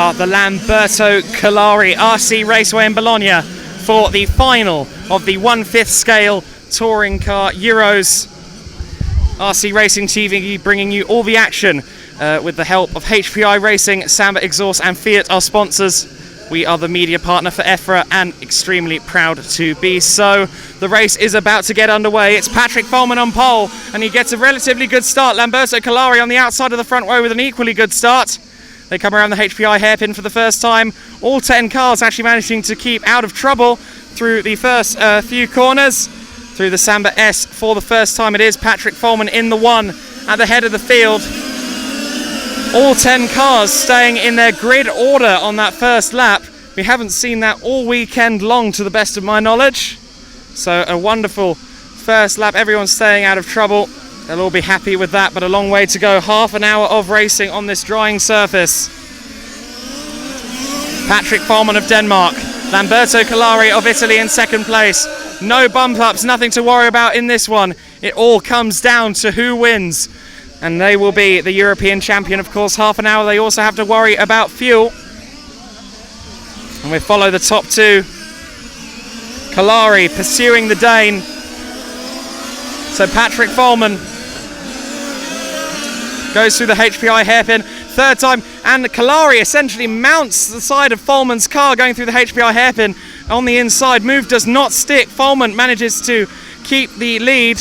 car, the Lamberto Calari RC Raceway in Bologna, for the final of the 1/5 scale touring car Euros. RC Racing TV bringing you all the action with the help of HPI Racing, Samba Exhaust and Fiat, our sponsors. We are the media partner for EFRA and extremely proud to be so. The race is about to get underway. It's Patrick Follman on pole, and he gets a relatively good start. Lamberto Calari on the outside of the front row with an equally good start. They come around the HPI hairpin for the first time. All 10 cars actually managing to keep out of trouble through the first few corners. Through the Samba S for the first time, it is Patrick Follman in the one at the head of the field. All 10 cars staying in their grid order on that first lap. We haven't seen that all weekend long, to the best of my knowledge. So a wonderful first lap. Everyone's staying out of trouble. They'll all be happy with that, but a long way to go. Half an hour of racing on this drying surface. Patrick Follman of Denmark. Lamberto Calari of Italy in second place. No bump ups, nothing to worry about in this one. It all comes down to who wins. And they will be the European champion, of course. Half an hour, they also have to worry about fuel. And we follow the top two. Calari pursuing the Dane. So Patrick Follman goes through the HPI hairpin. Third time, and Calari essentially mounts the side of Follman's car going through the HPI hairpin on the inside. Move does not stick. Follman manages to keep the lead.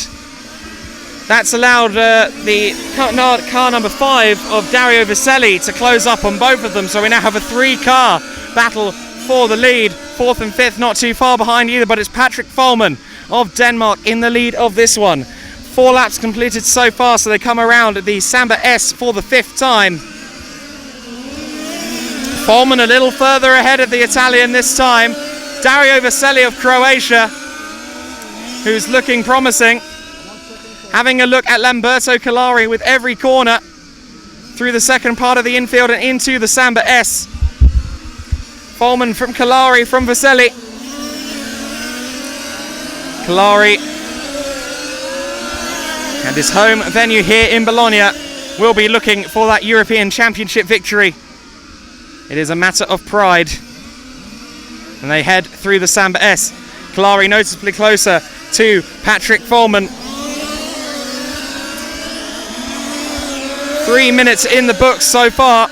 That's allowed the car number 5 of Dario Viselli to close up on both of them. So we now have a 3-car battle for the lead. 4th and 5th not too far behind either, but it's Patrick Follman of Denmark in the lead of this one. 4 laps completed so far, so they come around the Samba S for the 5th time. Follman a little further ahead of the Italian this time. Dario Viselli of Croatia, who's looking promising. Having a look at Lamberto Calari with every corner through the second part of the infield and into the Samba S. Follman from Calari from Viselli. Calari and his home venue here in Bologna will be looking for that European Championship victory. It is a matter of pride. And they head through the Samba S. Calari noticeably closer to Patrick Follman. 3 minutes in the books so far.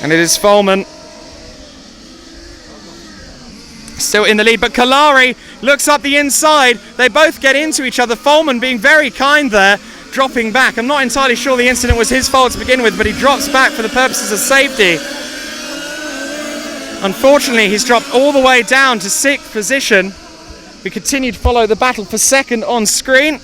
And it is Follman still in the lead, but Calari looks up the inside. They both get into each other. Follman being very kind there, dropping back. I'm not entirely sure the incident was his fault to begin with, but he drops back for the purposes of safety. Unfortunately, he's dropped all the way down to 6th position. We continue to follow the battle for second on screen.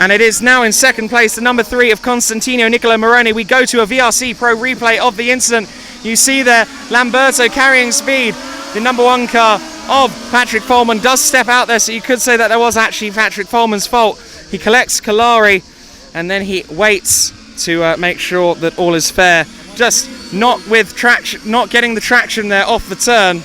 And it is now in second place, the number 3 of Constantino Nicola Moroni. We go to a VRC Pro replay of the incident. You see there, Lamberto carrying speed. The number 1 car of Patrick Follman does step out there, so you could say that that was actually Patrick Follman's fault. He collects Calari, and then he waits to make sure that all is fair. Just not with traction, not getting the traction there off the turn.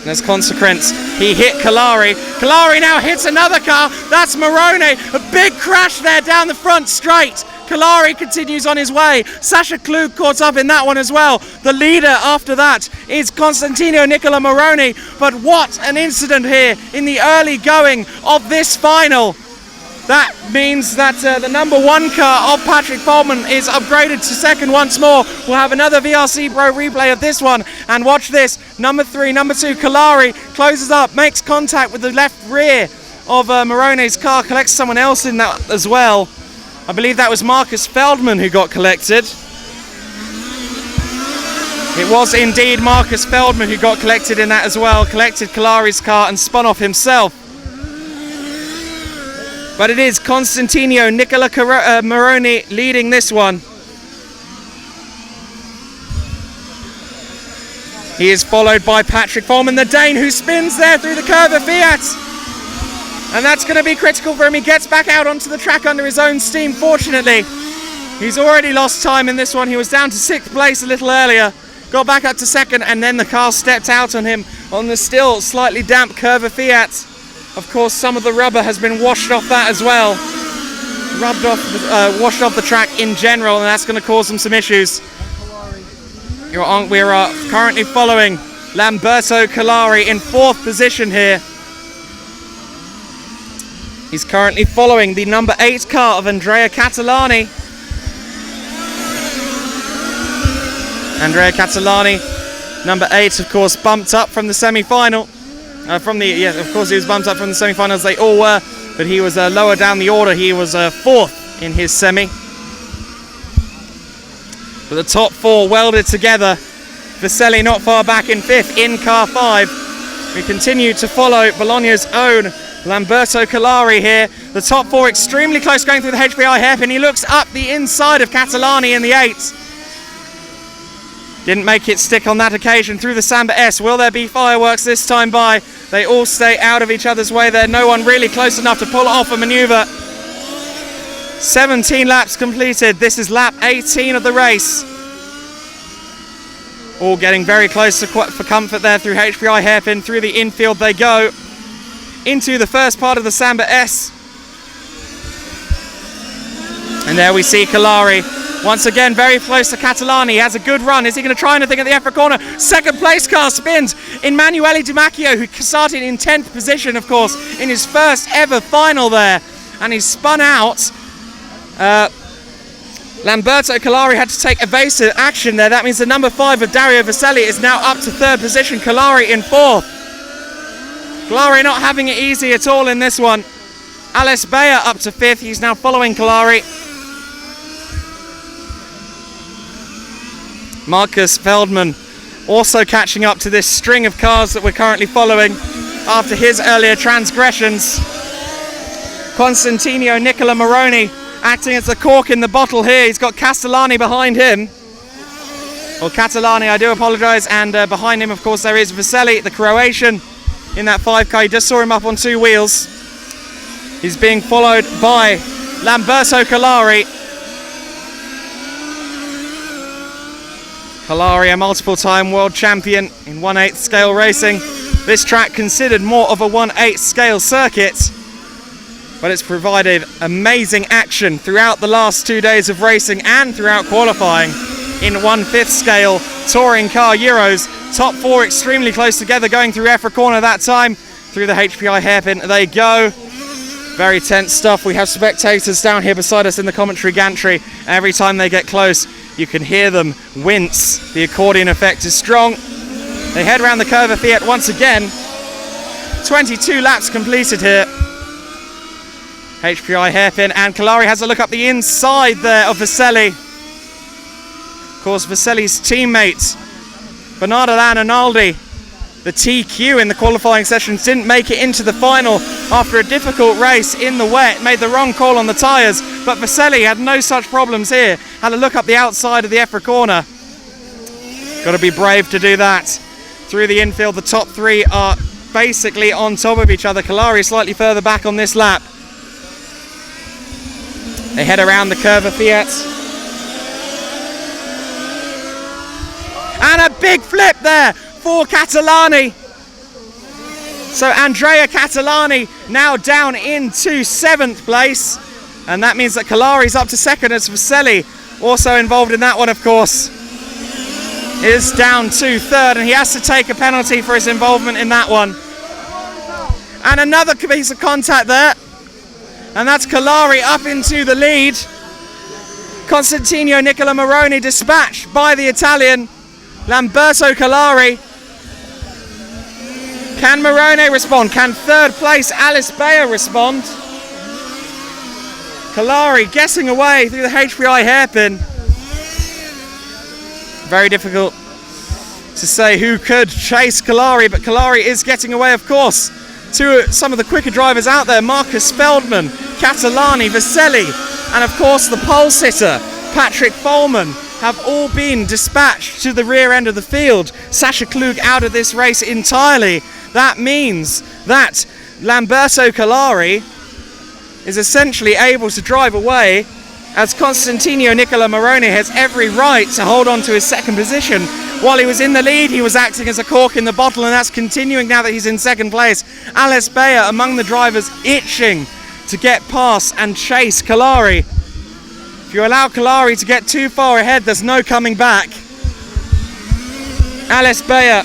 And as a consequence, he hit Calari. Calari now hits another car. That's Moroni. A big crash there down the front straight. Calari continues on his way. Sasha Klug caught up in that one as well. The leader after that is Constantino Nicola Moroni. But what an incident here in the early going of this final. That means that the number 1 car of Patrick Follman is upgraded to second once more. We'll have another VRC Pro replay of this one. And watch this. Number 3, number 2, Calari closes up, makes contact with the left rear of Moroni's car, collects someone else in that as well. I believe that was Marcus Feldman who got collected. It was indeed Marcus Feldman who got collected in that as well. Collected Calari's car and spun off himself. But it is Constantino Nicola Moroni leading this one. He is followed by Patrick Follman, the Dane, who spins there through the curve of Fiat. And that's going to be critical for him. He gets back out onto the track under his own steam, fortunately. He's already lost time in this one. He was down to 6th place a little earlier. Got back up to 2nd, and then the car stepped out on him on the still slightly damp curve of Fiat. Of course, some of the rubber has been washed off that as well. washed off the track in general, and that's going to cause them some issues. We are currently following Lamberto Calari in 4th position here. He's currently following the number 8 car of Andrea Catalani. Andrea Catalani, number 8, of course, bumped up from the semi-final. Of course he was bumped up from the semi-finals. They all were, but he was lower down the order. He was 4th in his semi. But the top 4 welded together. Vaselli not far back in 5th in car 5. We continue to follow Bologna's own Lamberto Calari here. The top 4 extremely close going through the HPI hairpin. He looks up the inside of Catalani in the 8. Didn't make it stick on that occasion through the Samba S. Will there be fireworks this time by? They all stay out of each other's way there. No one really close enough to pull off a maneuver. 17 laps completed. This is lap 18 of the race. All getting very close for comfort there through HPI hairpin. Through the infield they go. Into the first part of the Samba S. And there we see Calari. Once again, very close to Catalani. He has a good run. Is he going to try anything at the EFRA corner? Second place car spins. Emanuele Di Macchio, who started in 10th position, of course, in his first ever final there. And he spun out. Lamberto Calari had to take evasive action there. That means the number 5 of Dario Vaselli is now up to 3rd position. Calari in 4th. Calari not having it easy at all in this one. Alex Bayer up to 5th. He's now following Calari. Marcus Feldman also catching up to this string of cars that we're currently following after his earlier transgressions. Constantino Nicola Moroni acting as the cork in the bottle here. He's got Castellani behind him. Or Catalani, I do apologise. And behind him, of course, there is Vaselli, the Croatian, in that 5 car. You just saw him up on 2 wheels. He's being followed by Lamberto Calari. Calari, a multiple-time world champion in 1/8 scale racing. This track considered more of a 1/8 scale circuit, but it's provided amazing action throughout the last 2 days of racing and throughout qualifying in 1/5 scale touring car Euros. Top 4 extremely close together going through EFRA corner that time. Through the HPI hairpin they go. Very tense stuff. We have spectators down here beside us in the commentary gantry. Every time they get close, you can hear them wince. The accordion effect is strong. They head around the curve of Fiat once again. 22 laps completed here. HPI hairpin, and Calari has a look up the inside there of Vaselli. Of course, Vaselli's teammate, Bernardo Lananaldi, the TQ in the qualifying sessions, didn't make it into the final after a difficult race in the wet. Made the wrong call on the tyres, but Vaselli had no such problems here. Had a look up the outside of the EFRA corner. Got to be brave to do that. Through the infield, the top 3 are basically on top of each other. Calari slightly further back on this lap. They head around the curve of Fiat. And a big flip there for Catalani. So Andrea Catalani now down into 7th place. And that means that Calari's up to 2nd as Vaselli, also involved in that one, of course, is down to 3rd. And he has to take a penalty for his involvement in that one. And another piece of contact there. And that's Calari up into the lead. Constantino Nicola Moroni dispatched by the Italian Lamberto Calari. Can Moroni respond? Can 3rd place Alice Bayer respond? Calari guessing away through the HPI hairpin. Very difficult to say who could chase Calari, but Calari is getting away, of course, to some of the quicker drivers out there. Marcus Feldman, Catalani, Vaselli, and of course the pole sitter, Patrick Follman, have all been dispatched to the rear end of the field. Sasha Klug out of this race entirely. That means that Lamberto Calari is essentially able to drive away, as Constantino Nicola Moroni has every right to hold on to his 2nd position. While he was in the lead, he was acting as a cork in the bottle, and that's continuing now that he's in 2nd place. Alice Bayer among the drivers itching to get past and chase Kalari. If you allow Kalari to get too far ahead, there's no coming back. Ales Beyer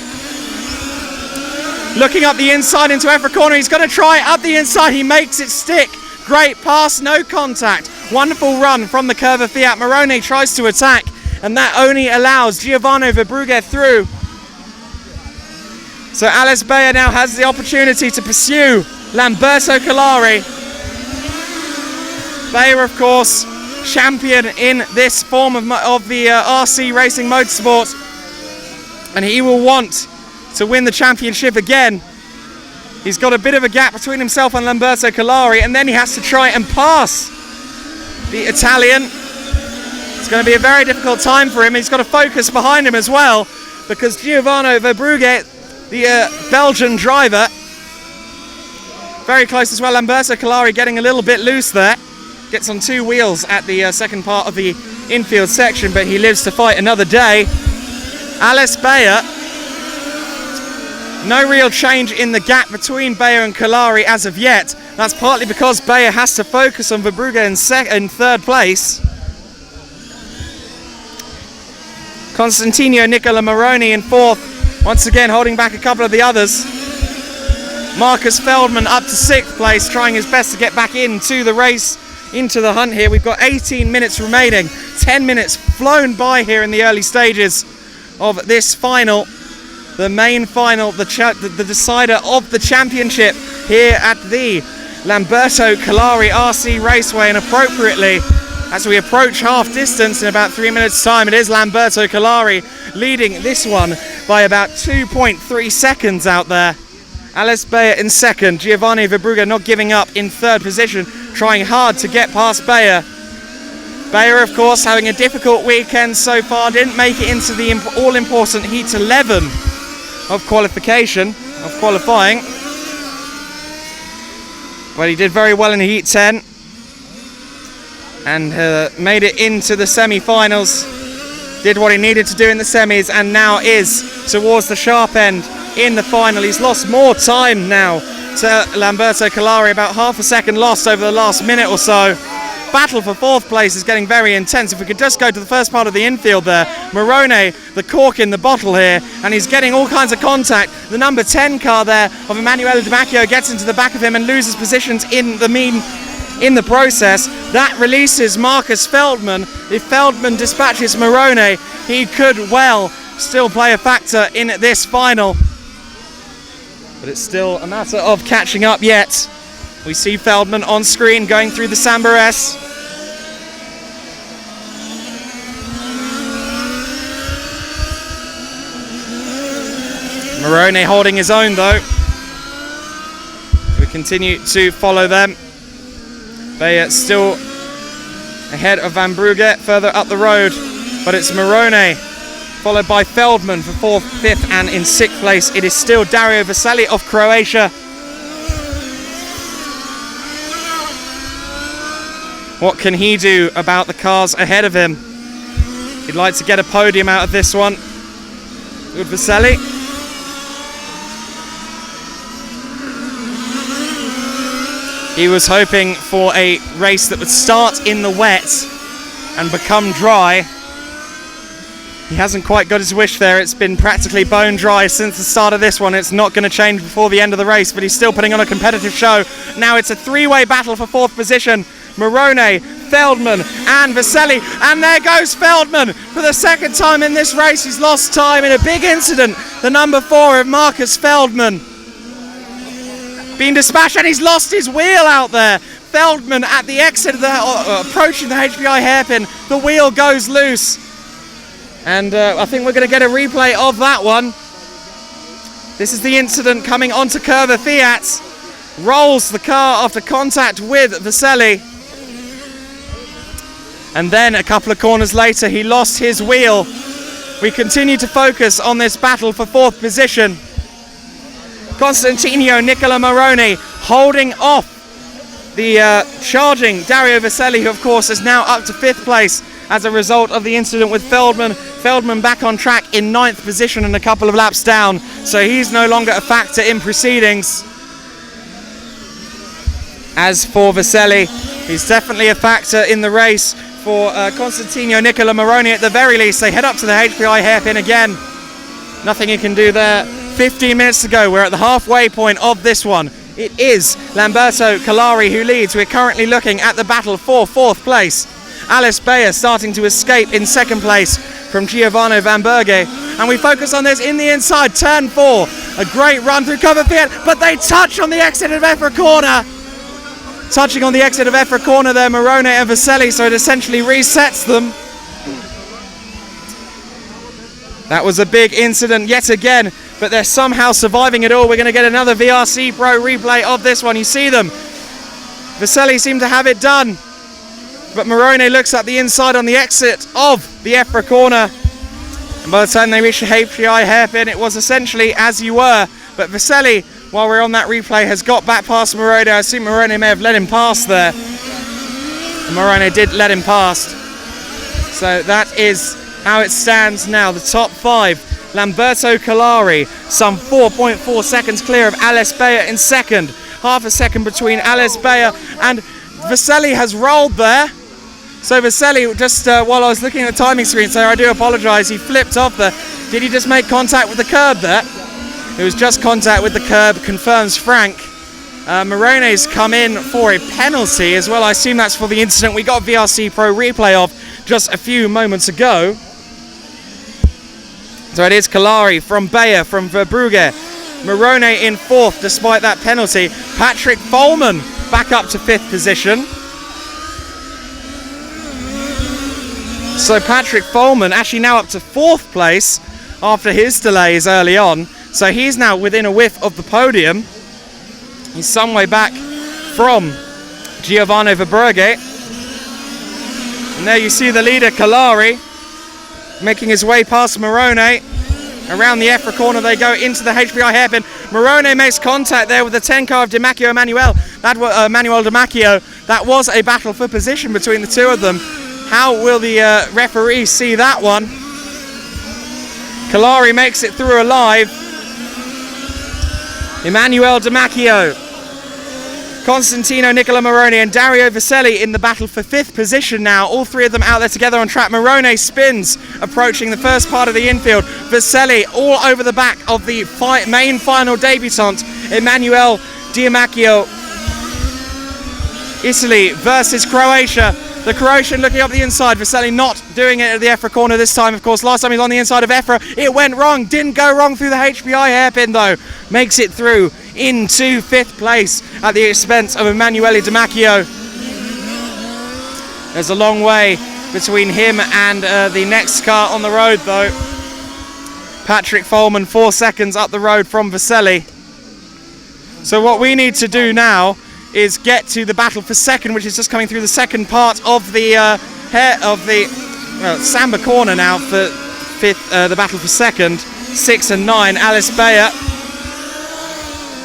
looking up the inside into EFRA corner. He's going to try up the inside. He makes it stick. Great pass, no contact. Wonderful run from the Curva Fiat. Moroni tries to attack, and that only allows Giovanni Verbrugge through. So Ales Beyer now has the opportunity to pursue Lamberto Kalari. Beyer, of course, champion in this form of the RC Racing Motorsport, and he will want to win the championship again. He's got a bit of a gap between himself and Lamberto Kalari, and then he has to try and pass the Italian. It's going to be a very difficult time for him. He's got to focus behind him as well, because Giovanni Verbrugge, the Belgian driver, very close as well. Lamberto Kalari getting a little bit loose there. Gets on two wheels at the second part of the infield section, but he lives to fight another day. Ales Beyer, no real change in the gap between Beyer and Kalari as of yet. That's partly because Beyer has to focus on Verbrugge in third place. Constantino Nicola Moroni in fourth, once again holding back a couple of the others. Marcus Feldman up to sixth place, trying his best to get back into the race, into the hunt here. We've got 18 minutes remaining. 10 minutes flown by here in the early stages of this final, the main final, the decider of the championship here at the Lamberto Kalari RC Raceway. And appropriately, as we approach half distance in about 3 minutes time, it is Lamberto Kalari leading this one by about 2.3 seconds out there. Ales Beyer in second, Giovanni Verbrugge not giving up in third position, trying hard to get past Beyer. Beyer, of course, having a difficult weekend so far, didn't make it into the all-important Heat 11 of qualifying. But he did very well in the Heat 10 and made it into the semi-finals. Did what he needed to do in the semis, and now is towards the sharp end in the final. He's lost more time now to Lamberto Kalari, about half a second lost over the last minute or so. Battle for fourth place is getting very intense. If we could just go to the first part of the infield there, Moroni, the cork in the bottle here, and he's getting all kinds of contact. The number 10 car there of Emanuele Di Macchio gets into the back of him and loses positions in the process. That releases Marcus Feldman. If Feldman dispatches Moroni, he could well still play a factor in this final. But it's still a matter of catching up yet. We see Feldman on screen going through the Samba S. Moroni holding his own though. We continue to follow them. They are still ahead of Van Brugge further up the road, but it's Moroni followed by Feldman for fourth, fifth, and in sixth place it is still Dario Veseli of Croatia. What can he do about the cars ahead of him? He'd like to get a podium out of this one. Good Veseli. He was hoping for a race that would start in the wet and become dry. He hasn't quite got his wish there. It's been practically bone dry since the start of this one. It's not going to change before the end of the race, but he's still putting on a competitive show. Now it's a three-way battle for fourth position. Moroni, Feldman, and Veseli. And there goes Feldman for the second time in this race. He's lost time in a big incident. The number 4 of Marcus Feldman being dispatched, and he's lost his wheel out there. Feldman at the exit of the approaching the HPI hairpin. The wheel goes loose. And I think we're going to get a replay of that one. This is the incident coming onto Curva Fiat. Rolls the car after contact with Veseli. And then a couple of corners later, he lost his wheel. We continue to focus on this battle for fourth position. Constantino Nicola Moroni holding off the charging Dario Veseli, who of course is now up to fifth place as a result of the incident with Feldman. Feldman back on track in ninth position and a couple of laps down, so he's no longer a factor in proceedings. As for Vaselli, he's definitely a factor in the race for Constantino Nicola Moroni. At the very least, they head up to the HPI hairpin again. Nothing he can do there. 15 minutes to go. We're at the halfway point of this one. It is Lamberto Calari who leads. We're currently looking at the battle for 4th place. Alice Bayer starting to escape in 2nd place from Giovanni Van Berge. And we focus on this in the inside, turn 4. A great run through cover Fiat, but they touch on the exit of EFRA corner. Touching on the exit of EFRA corner there, Moroni and Vaselli, so it essentially resets them. That was a big incident yet again, but they're somehow surviving it all. We're going to get another VRC Pro replay of this one. You see them. Vaselli seemed to have it done, but Moroni looks at the inside on the exit of the EFRA corner. And by the time they reached the HPI hairpin, it was essentially as you were. But Vaselli, while we're on that replay, has got back past Moroni. I assume Moroni may have let him pass there. And Moroni did let him past. So that is how it stands now. The top 5. Lamberto Calari, some 4.4 seconds clear of Alice Bayer in 2nd. Half a second between Alice Bayer and Vaselli has rolled there. So Vaselli, just while I was looking at the timing screen, so I do apologise, he flipped off there. Did he just make contact with the curb there? It was just contact with the curb, confirms Frank. Moroni's come in for a penalty as well. I assume that's for the incident we got VRC Pro replay of just a few moments ago. So it is Calari from Bayer, from Verbrugge. Moroni in 4th despite that penalty. Patrick Folman back up to 5th position. So Patrick Folman actually now up to 4th place after his delays early on. So he's now within a whiff of the podium. He's some way back from Giovanni Verbrugge. And there you see the leader, Calari, making his way past Moroni. Around the EFRA corner they go into the HPI hairpin. Moroni makes contact there with the 10 car of Di Macchio Manuel. That was Manuel Di Macchio. That was a battle for position between the two of them. How will the referee see that one? Calari makes it through alive. Emanuele Di Macchio, Constantino Nicola Moroni and Dario Vaselli in the battle for 5th position now. All 3 of them out there together on track. Moroni spins, approaching the first part of the infield. Vaselli all over the back of the main final debutant, Emanuele Di Macchio. Italy versus Croatia. The Croatian looking up the inside. Vaselli not doing it at the EFRA corner this time, of course. Last time he was on the inside of EFRA, it went wrong. Didn't go wrong through the HPI hairpin, though. Makes it through into 5th place at the expense of Emanuele Di Macchio. There's a long way between him and the next car on the road, though. Patrick Folman 4 seconds up the road from Vaselli. So what we need to do now is get to the battle for 2nd, which is just coming through the 2nd part of the Samba corner now for 5th. The battle for 2nd, 6 and 9. Alice Bayer.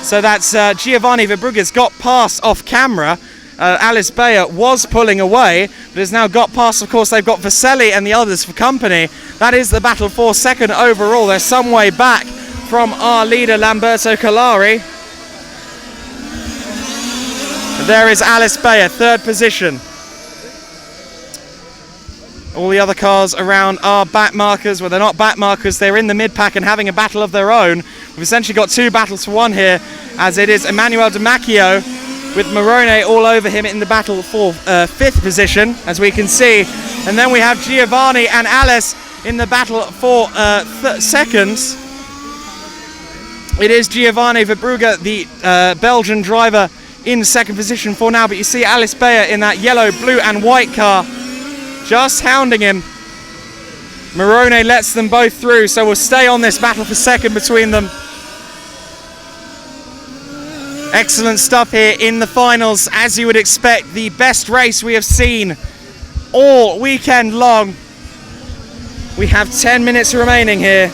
So that's Giovanni Verbrugge's got past off camera. Alice Bayer was pulling away, but has now got past. Of course, they've got Vaselli and the others for company. That is the battle for 2nd overall. They're some way back from our leader, Lamberto Calari. There is Alice Bayer, 3rd position. All the other cars around are back markers. Well, they're not back markers, they're in the mid-pack and having a battle of their own. We've essentially got 2 battles for 1 here, as it is Emanuele Di Macchio with Moroni all over him in the battle for 5th position, as we can see. And then we have Giovanni and Alice in the battle for 2nd. It is Giovanni Verbrugge, the Belgian driver, in 2nd position for now, but you see Alice Bayer in that yellow, blue and white car just hounding him. Moroni lets them both through, so we'll stay on this battle for 2nd between them. Excellent stuff here in the finals, as you would expect. The best race we have seen all weekend long. We have 10 minutes remaining here.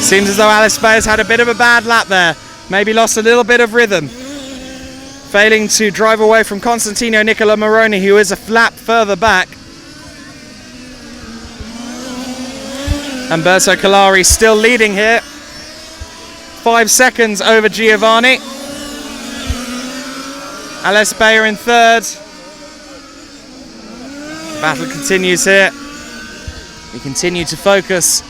Seems as though Alice Bayer's had a bit of a bad lap there. Maybe lost a little bit of rhythm. Failing to drive away from Constantino Nicola Moroni, who is a lap further back. Lamberto Calari still leading here. 5 seconds over Giovanni. Ales Bayer in third. The battle continues here. We continue to focus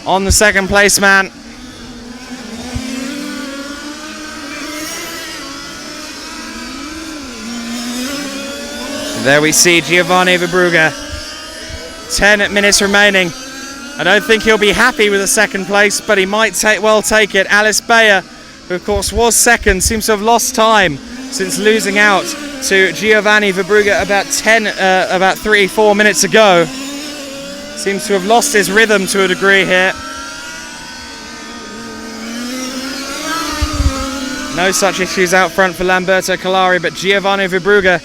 on the second place man. There we see Giovanni Verbrugge. 10 minutes remaining. I don't think he'll be happy with the second place, but he might well take it. Ales Bayer, who of course was second, seems to have lost time since losing out to Giovanni Verbrugge about 3-4 minutes ago. Seems to have lost his rhythm to a degree here. No such issues out front for Lamberto Calari, but Giovanni Verbrugge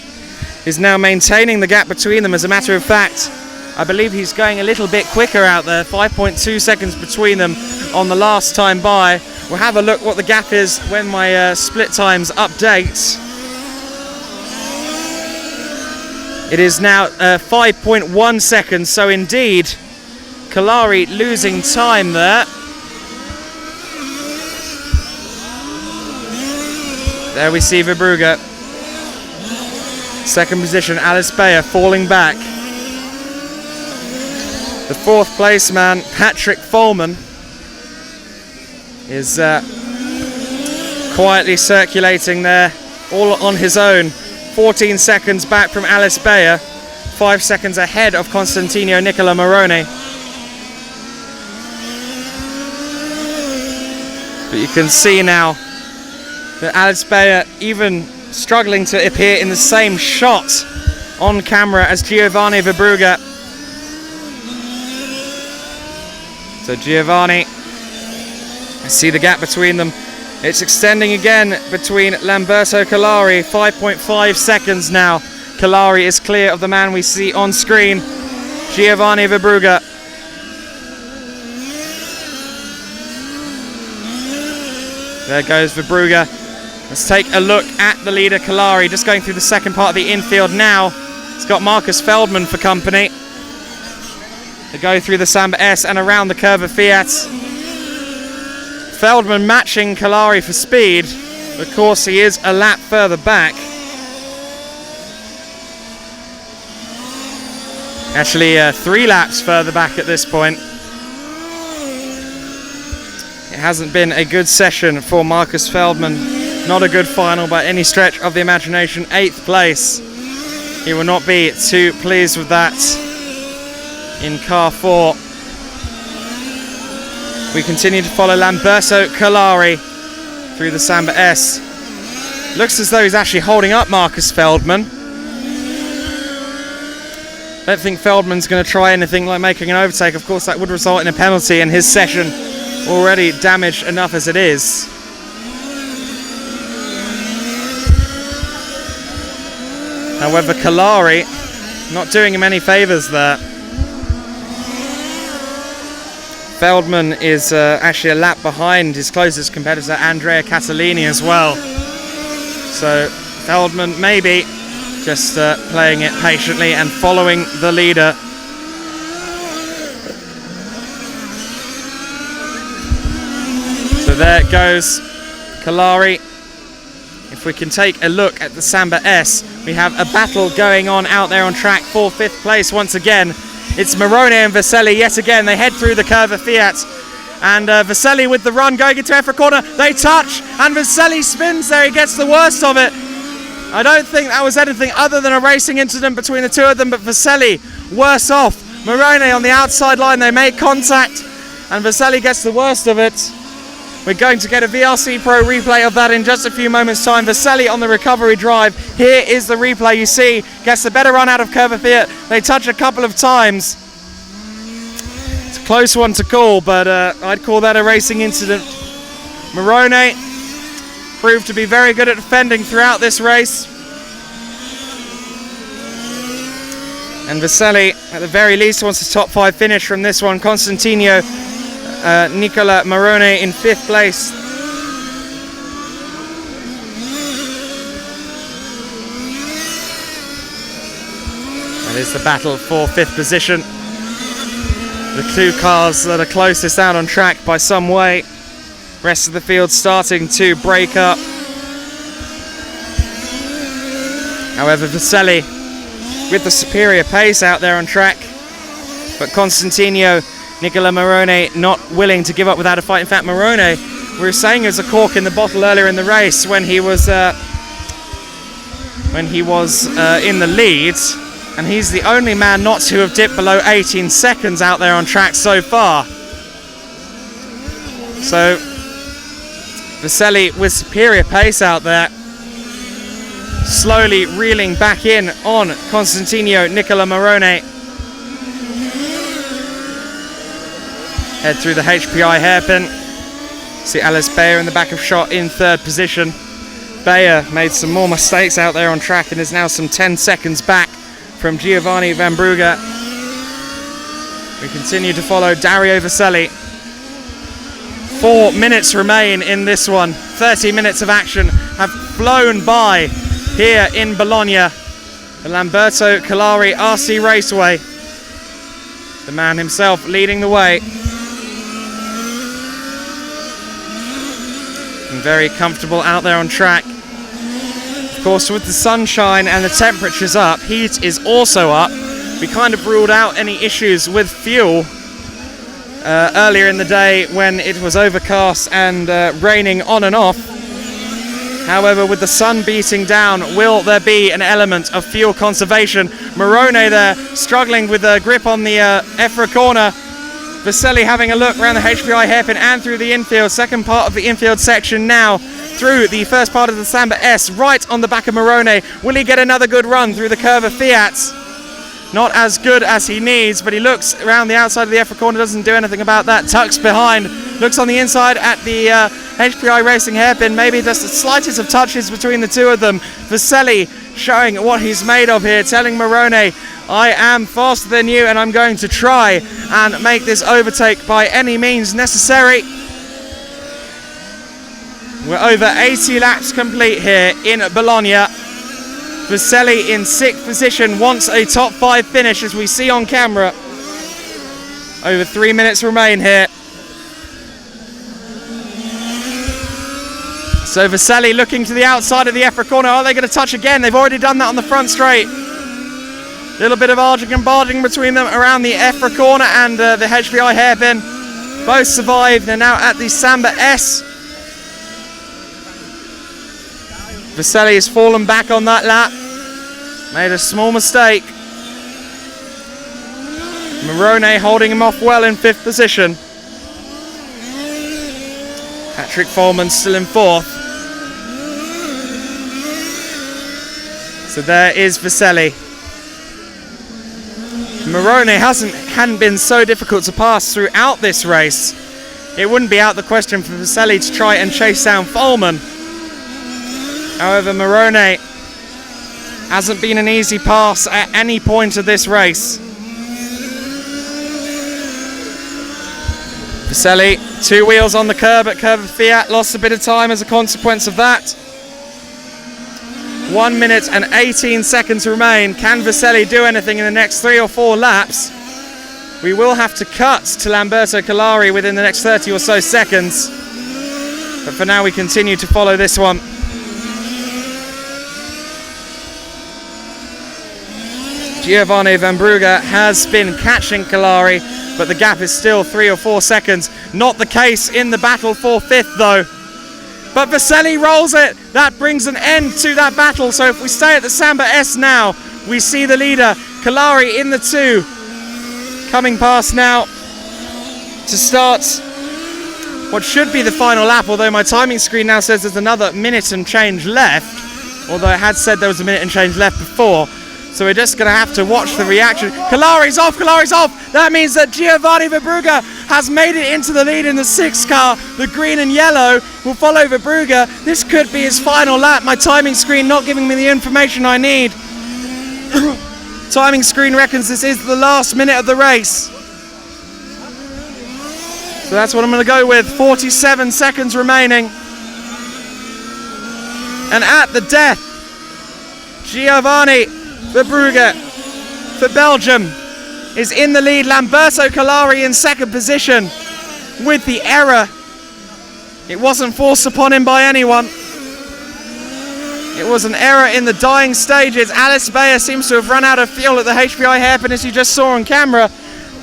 is now maintaining the gap between them. As a matter of fact, I believe he's going a little bit quicker out there, 5.2 seconds between them on the last time by. We'll have a look what the gap is when my split times update. It is now 5.1 seconds, so indeed, Calari losing time there. There we see Verbrugge. Second position, Ales Bayer falling back. The fourth place man, Patrick Follman, is quietly circulating there, all on his own. 14 seconds back from Ales Bayer, 5 seconds ahead of Constantino Nicola Morone. But you can see now that Ales Bayer even struggling to appear in the same shot on camera as Giovanni Verbrugge. So Giovanni, I see the gap between them. It's extending again between Lamberto Calari, 5.5 seconds now. Calari is clear of the man we see on screen, Giovanni Verbrugge. There goes Verbrugge. Let's take a look at the leader, Calari, just going through the second part of the infield now. He's got Marcus Feldman for company. They go through the Samba S and around the curve of Fiat. Feldman matching Calari for speed. Of course, he is a lap further back. Actually, 3 laps further back at this point. It hasn't been a good session for Marcus Feldman. Not a good final by any stretch of the imagination. 8th place. He will not be too pleased with that in car 4. We continue to follow Lamberto Calari through the Samba S. Looks as though he's actually holding up Marcus Feldman. Don't think Feldman's going to try anything like making an overtake. Of course, that would result in a penalty, and his session already damaged enough as it is. However, Calari not doing him any favours there. Feldman is actually a lap behind his closest competitor, Andrea Catalini, as well. So Feldman maybe just playing it patiently and following the leader. So there it goes, Calari. If we can take a look at the Samba S, we have a battle going on out there on track for 5th place once again. It's Morone and Vaselli yet again. They head through the curve of Fiat. And Vaselli with the run going into EFRA corner. They touch and Vaselli spins there. He gets the worst of it. I don't think that was anything other than a racing incident between the two of them, but Vaselli worse off. Morone on the outside line. They make contact and Vaselli gets the worst of it. We're going to get a VRC Pro replay of that in just a few moments' time. Vaselli on the recovery drive. Here is the replay. You see, gets the better run out of Curva Fiat. They touch a couple of times. It's a close one to call, but I'd call that a racing incident. Morone proved to be very good at defending throughout this race. And Vaselli, at the very least, wants a top 5 finish from this one. Constantino Nicola Morone in 5th place. That is the battle for 5th position. The two cars that are closest out on track by some way. Rest of the field starting to break up. However, Vaselli with the superior pace out there on track. But Constantino Nicola Morone not willing to give up without a fight. In fact, Morone, we were saying, was a cork in the bottle earlier in the race when he was in the lead, and he's the only man not to have dipped below 18 seconds out there on track so far. So Vaselli with superior pace out there, slowly reeling back in on Constantino Nicola Morone. Head through the HPI hairpin. See Alice Bayer in the back of shot in third position. Bayer made some more mistakes out there on track and is now some 10 seconds back from Giovanni Van Brugge. We continue to follow Dario Vaselli. 4 minutes remain in this one. 30 minutes of action have flown by here in Bologna. The Lamberto Calari RC Raceway. The man himself leading the way. And very comfortable out there on track. Of course, with the sunshine and the temperatures up, heat is also up. We kind of ruled out any issues with fuel earlier in the day when it was overcast and raining on and off. However, with the sun beating down, will there be an element of fuel conservation? Morone there struggling with the grip on the EFRA corner. Vaselli having a look around the HPI hairpin and through the infield. Second part of the infield section now through the first part of the Samba S, right on the back of Morone. Will he get another good run through the curve of Fiat? Not as good as he needs, but he looks around the outside of the EFRA corner, doesn't do anything about that, tucks behind, looks on the inside at the HPI Racing hairpin, maybe just the slightest of touches between the two of them. Vaselli showing what he's made of here, telling Morone, I am faster than you and I'm going to try and make this overtake by any means necessary. We're over 80 laps complete here in Bologna. Vaselli in 6th position wants a top 5 finish, as we see on camera. Over 3 minutes remain here. So Vaselli looking to the outside of the EFRA corner. Are they going to touch again? They've already done that on the front straight. Little bit of arging and barging between them around the EFRA corner and the HPI hairpin. Both survived. They're now at the Samba S. Vaselli has fallen back on that lap. Made a small mistake. Morone holding him off well in 5th position. Patrick Follman still in 4th. So there is Vaselli. Morone hadn't been so difficult to pass throughout this race. It wouldn't be out the question for Vaselli to try and chase down Follman. However, Morone hasn't been an easy pass at any point of this race. Vaselli, 2 wheels on the curb at curve of Fiat, lost a bit of time as a consequence of that. 1 minute and 18 seconds remain. Can Vaselli do anything in the next 3 or 4 laps? We will have to cut to Lamberto Calari within the next 30 or so seconds. But for now, we continue to follow this one. Giovanni Van Brugge has been catching Calari, but the gap is still 3 or 4 seconds. Not the case in the battle for 5th though. But Vaselli rolls it. That brings an end to that battle. So if we stay at the Samba S now, we see the leader, Calari, in the 2. Coming past now to start what should be the final lap, although my timing screen now says there's another minute and change left. Although it had said there was a minute and change left before. So we're just going to have to watch the reaction. Calari's off, Calari's off. That means that Giovanni Van Brugge has made it into the lead in the 6th car. The green and yellow will follow Van Brugge. This could be his final lap. My timing screen not giving me the information I need. Timing screen reckons this is the last minute of the race. So that's what I'm going to go with. 47 seconds remaining. And at the death, Giovanni Van Brugge for Belgium is in the lead. Lamberto Calari in 2nd position with the error It wasn't forced upon him by anyone. It was an error in the dying stages. Alice Bayer seems to have run out of fuel at the HPI hairpin, as you just saw on camera.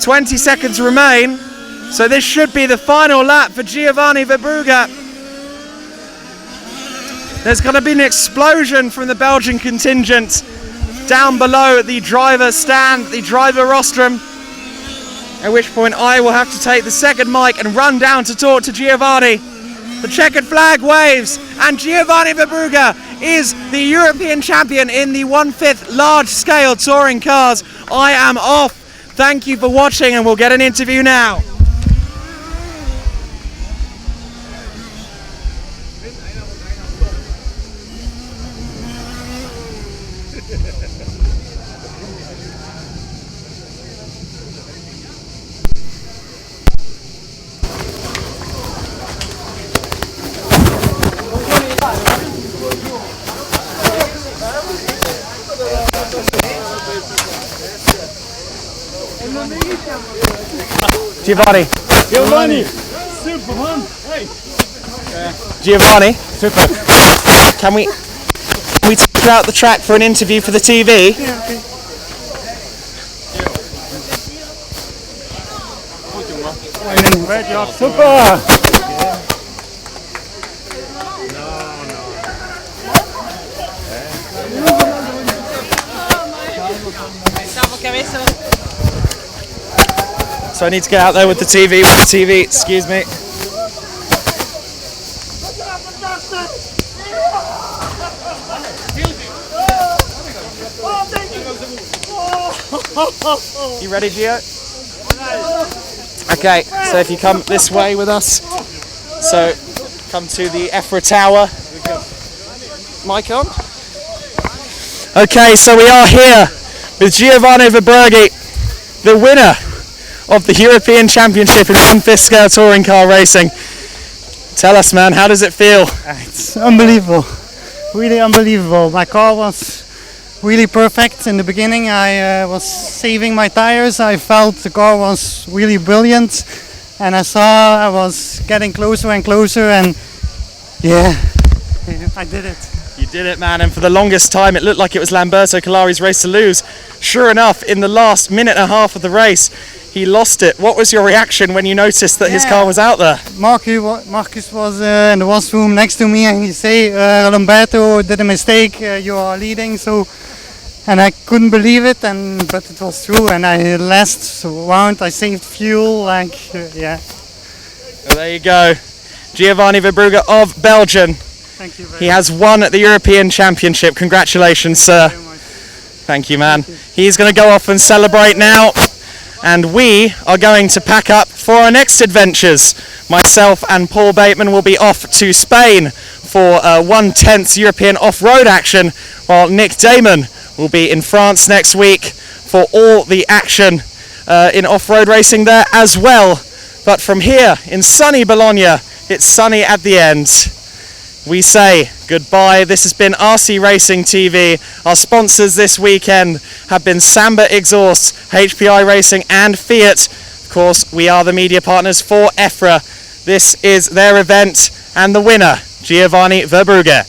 20 seconds remain. So this should be the final lap for Giovanni Verbrugge. There's going to be an explosion from the Belgian contingent down below the driver stand, the driver rostrum. At which point I will have to take the second mic and run down to talk to Giovanni. The checkered flag waves, and Giovanni Verbrugge is the European champion in the 1/5 large-scale touring cars. I am off. Thank you for watching, and we'll get an interview now. Giovanni. Super, man. Hey. Giovanni. Super. Can we take you out the track for an interview for the TV? Yeah, okay. Great job. Super. So I need to get out there with the TV, excuse me. You ready, Gio? Okay, so if you come this way with us, so come to the EFRA tower. Mic on? Okay, so we are here with Giovanni Verbrugge, the winner of the European Championship in 1/5 scale touring car racing. Tell us, man, how does it feel? It's unbelievable, really unbelievable. My car was really perfect in the beginning. I was saving my tires. I felt the car was really brilliant, and I saw I was getting closer and closer, and yeah, I did it. You did it, man, and for the longest time it looked like it was Lamberto Collari's race to lose. Sure enough, in the last minute and a half of the race, he lost it. What was your reaction when you noticed that his car was out there? Marcus was in the washroom next to me, and he said, Lamberto did a mistake, you are leading, so, and I couldn't believe it, but it was true, and I last round, I saved fuel, yeah. Well, there you go. Giovanni Verbrugge of Belgium. Thank you very He has won the European Championship. Congratulations, sir. much. Thank you, man. He's going to go off and celebrate now. And we are going to pack up for our next adventures. Myself and Paul Bateman will be off to Spain for 1/10 European off-road action, while Nick Damon will be in France next week for all the action in off-road racing there as well. But from here in sunny Bologna, it's sunny at the end. We say goodbye. This has been RC Racing TV. Our sponsors this weekend have been Samba Exhaust, HPI Racing and Fiat. Of course, we are the media partners for EFRA. This is their event, and the winner, Giovanni Verbrugge.